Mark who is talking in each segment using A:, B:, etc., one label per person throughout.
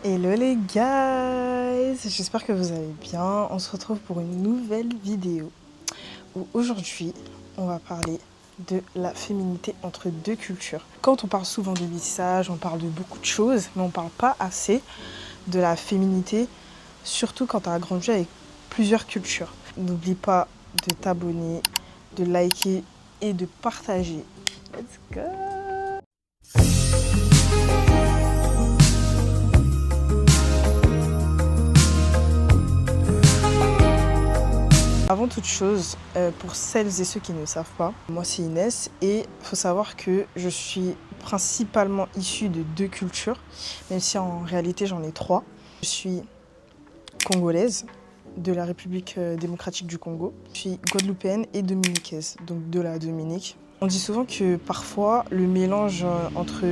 A: Hello les guys, j'espère que vous allez bien. On se retrouve pour une nouvelle vidéo où aujourd'hui on va parler de la féminité entre deux cultures. Quand on parle souvent de métissage, on parle de beaucoup de choses, mais on parle pas assez de la féminité, surtout quand tu as grandi avec plusieurs cultures. N'oublie pas de t'abonner, de liker et de partager. Let's go! Avant toute chose, pour celles et ceux qui ne le savent pas, moi c'est Inès et il faut savoir que je suis principalement issue de deux cultures, même si en réalité j'en ai trois. Je suis congolaise de la République démocratique du Congo, je suis guadeloupéenne et dominicaise, donc de la Dominique. On dit souvent que parfois le mélange entre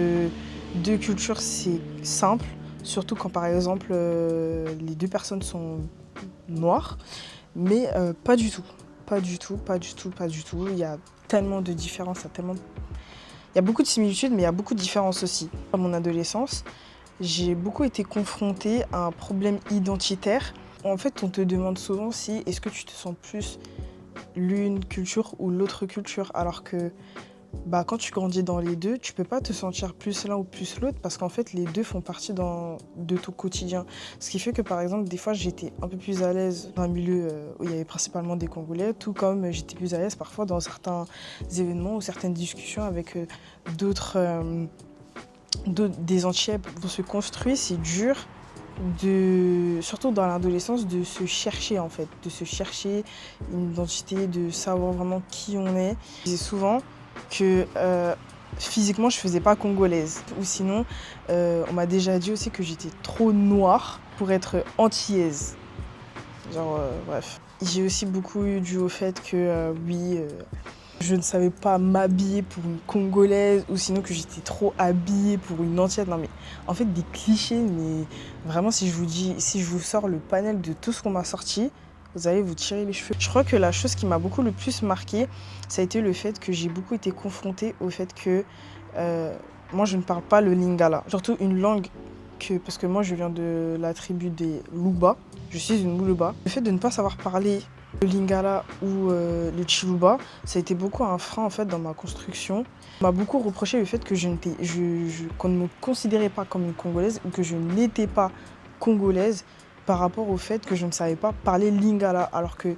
A: deux cultures c'est simple, surtout quand par exemple les deux personnes sont noires. Mais pas du tout, pas du tout. Il y a tellement de différences, il y a beaucoup de similitudes, mais il y a beaucoup de différences aussi. À mon adolescence, j'ai beaucoup été confrontée à un problème identitaire. En fait, on te demande souvent si est-ce que tu te sens plus l'une culture ou l'autre culture, alors que quand tu grandis dans les deux, tu peux pas te sentir plus l'un ou plus l'autre parce qu'en fait, les deux font partie de ton quotidien. Ce qui fait que, par exemple, des fois, j'étais un peu plus à l'aise dans un milieu où il y avait principalement des Congolais, tout comme j'étais plus à l'aise parfois dans certains événements ou certaines discussions avec des Antillais. Pour se construire, c'est dur, surtout dans l'adolescence, de se chercher en fait, de se chercher une identité, de savoir vraiment qui on est. Je disais souvent que physiquement je faisais pas congolaise, ou sinon on m'a déjà dit aussi que j'étais trop noire pour être antillaise, bref. J'ai aussi beaucoup eu dû au fait que je ne savais pas m'habiller pour une congolaise, ou sinon que j'étais trop habillée pour une antillaise. Non mais en fait des clichés, mais vraiment si je vous sors le panel de tout ce qu'on m'a sorti, vous allez vous tirer les cheveux. Je crois que la chose qui m'a beaucoup le plus marquée, ça a été le fait que j'ai beaucoup été confrontée au fait que moi je ne parle pas le lingala. Surtout une langue parce que moi je viens de la tribu des Luba, je suis une Muluba. Le fait de ne pas savoir parler le lingala ou le chiluba, ça a été beaucoup un frein en fait dans ma construction. On m'a beaucoup reproché le fait que qu'on ne me considérait pas comme une Congolaise ou que je n'étais pas congolaise par rapport au fait que je ne savais pas parler lingala, alors que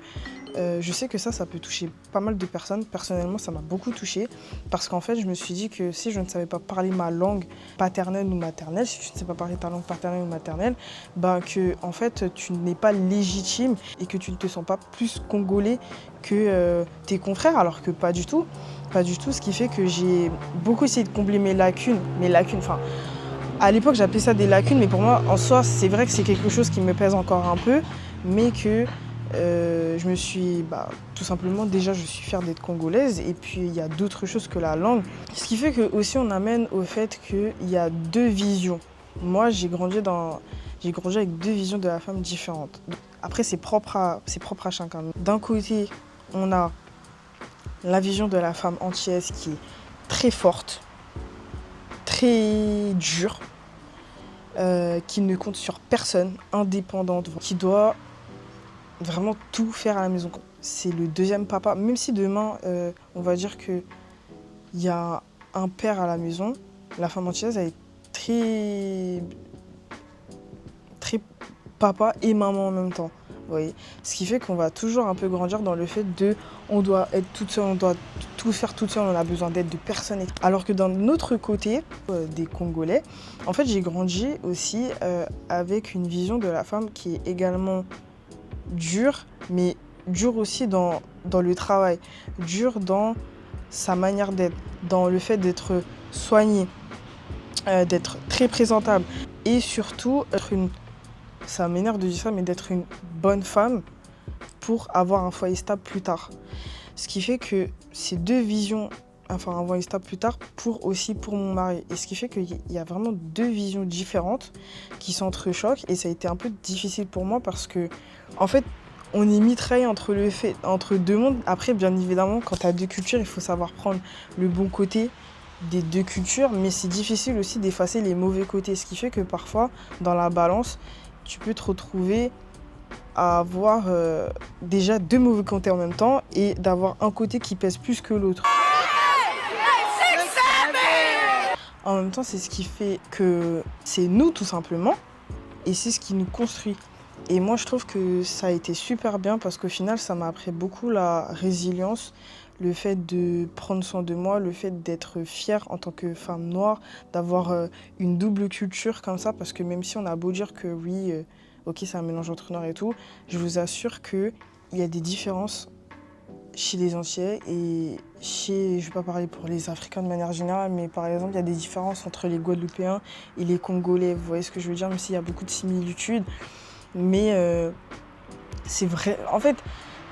A: je sais que ça peut toucher pas mal de personnes. Personnellement, ça m'a beaucoup touchée parce qu'en fait, je me suis dit que si je ne savais pas parler ma langue paternelle ou maternelle, si tu ne sais pas parler ta langue paternelle ou maternelle, que en fait, tu n'es pas légitime et que tu ne te sens pas plus congolais que tes confrères, alors que pas du tout. Pas du tout, ce qui fait que j'ai beaucoup essayé de combler mes lacunes, enfin, à l'époque, j'appelais ça des lacunes, mais pour moi, en soi, c'est vrai que c'est quelque chose qui me pèse encore un peu, mais que je me suis, tout simplement, déjà, je suis fière d'être congolaise, et puis il y a d'autres choses que la langue. Ce qui fait que aussi, on amène au fait qu'il y a deux visions. Moi, j'ai grandi avec deux visions de la femme différentes. Après, c'est propre à chacun. D'un côté, on a la vision de la femme antillaise qui est très forte, très dure, qui ne compte sur personne, indépendante, qui doit vraiment tout faire à la maison. C'est le deuxième papa, même si demain, on va dire qu'il y a un père à la maison, la femme antillaise, elle est très papa et maman en même temps. Vous voyez, ce qui fait qu'on va toujours un peu grandir dans le fait on doit être toute seule, on doit tout faire toute seule, on a besoin d'aide de personne. Alors que d'un autre côté, des Congolais, en fait j'ai grandi aussi avec une vision de la femme qui est également dure, mais dure aussi dans le travail, dure dans sa manière d'être, dans le fait d'être soignée, d'être très présentable et surtout ça m'énerve de dire ça, mais d'être une bonne femme pour avoir un foyer stable plus tard. Ce qui fait que ces deux visions, enfin un foyer stable plus tard, pour mon mari. Et ce qui fait qu'il y a vraiment deux visions différentes qui s'entrechoquent. Et ça a été un peu difficile pour moi parce que, en fait, on est mitraillé entre deux mondes. Après, bien évidemment, quand tu as deux cultures, il faut savoir prendre le bon côté des deux cultures, mais c'est difficile aussi d'effacer les mauvais côtés. Ce qui fait que parfois, dans la balance, tu peux te retrouver à avoir déjà deux mauvais côtés en même temps et d'avoir un côté qui pèse plus que l'autre. En même temps, c'est ce qui fait que c'est nous tout simplement et c'est ce qui nous construit. Et moi, je trouve que ça a été super bien parce qu'au final, ça m'a appris beaucoup la résilience, le fait de prendre soin de moi, le fait d'être fière en tant que femme noire, d'avoir une double culture comme ça, parce que même si on a beau dire que oui, ok, c'est un mélange entre noirs et tout, je vous assure qu'il y a des différences chez les Antillais et chez, je ne vais pas parler pour les Africains de manière générale, mais par exemple, il y a des différences entre les Guadeloupéens et les Congolais. Vous voyez ce que je veux dire, même s'il y a beaucoup de similitudes. Mais c'est vrai. En fait,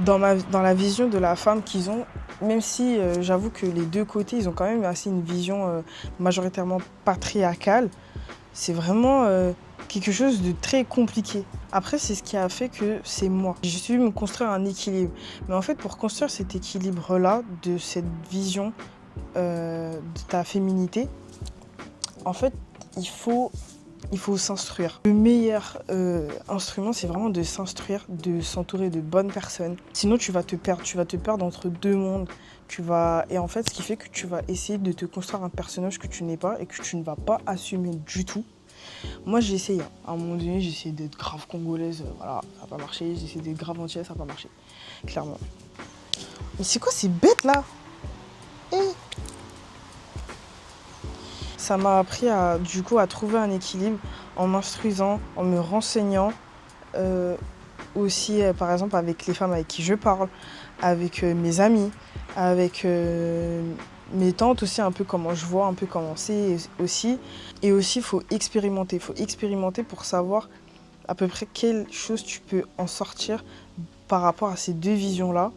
A: dans la vision de la femme qu'ils ont, même si j'avoue que les deux côtés, ils ont quand même assez une vision majoritairement patriarcale, c'est vraiment quelque chose de très compliqué. Après, c'est ce qui a fait que c'est moi. J'ai su me construire un équilibre. Mais en fait, pour construire cet équilibre-là, de cette vision de ta féminité, en fait, il faut s'instruire. Le meilleur instrument, c'est vraiment de s'instruire, de s'entourer de bonnes personnes. Sinon, tu vas te perdre. Tu vas te perdre entre deux mondes. Et en fait, ce qui fait que tu vas essayer de te construire un personnage que tu n'es pas et que tu ne vas pas assumer du tout. Moi, j'ai essayé. À un moment donné, j'ai essayé d'être grave congolaise. Voilà, ça n'a pas marché. J'ai essayé d'être grave antillaise, ça n'a pas marché. Clairement. Mais c'est quoi ces bêtes là? Ça m'a appris à trouver un équilibre en m'instruisant, en me renseignant. Aussi, par exemple, avec les femmes avec qui je parle, avec mes amis, avec mes tantes aussi, un peu comment je vois, un peu comment c'est aussi. Et aussi, il faut expérimenter. Il faut expérimenter pour savoir à peu près quelle chose tu peux en sortir par rapport à ces deux visions-là.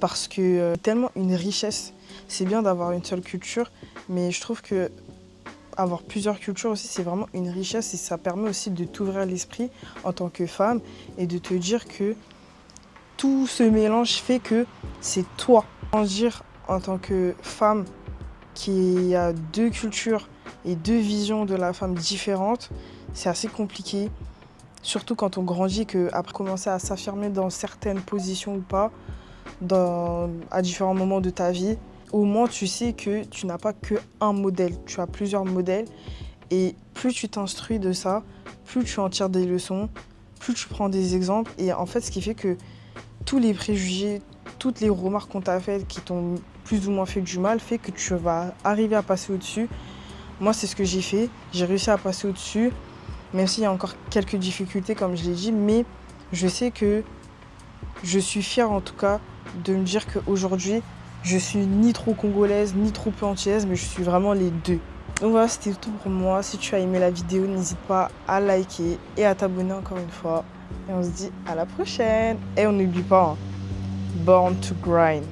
A: Parce que tellement une richesse, c'est bien d'avoir une seule culture, mais je trouve que avoir plusieurs cultures aussi, c'est vraiment une richesse et ça permet aussi de t'ouvrir l'esprit en tant que femme et de te dire que tout ce mélange fait que c'est toi. Dire en tant que femme qui a deux cultures et deux visions de la femme différentes, c'est assez compliqué. Surtout quand on grandit, qu'après commencer à s'affirmer dans certaines positions ou pas, à différents moments de ta vie, au moins tu sais que tu n'as pas qu'un modèle, tu as plusieurs modèles. Et plus tu t'instruis de ça, plus tu en tires des leçons, plus tu prends des exemples. Et en fait, ce qui fait que tous les préjugés, toutes les remarques qu'on t'a faites qui t'ont plus ou moins fait du mal, fait que tu vas arriver à passer au-dessus. Moi, c'est ce que j'ai fait. J'ai réussi à passer au-dessus, même s'il y a encore quelques difficultés, comme je l'ai dit. Mais je sais que je suis fière, en tout cas, de me dire qu'aujourd'hui, je suis ni trop congolaise, ni trop peu antillaise, mais je suis vraiment les deux. Donc voilà, c'était tout pour moi. Si tu as aimé la vidéo, n'hésite pas à liker et à t'abonner encore une fois. Et on se dit à la prochaine. Et on n'oublie pas, hein, Born to Grind.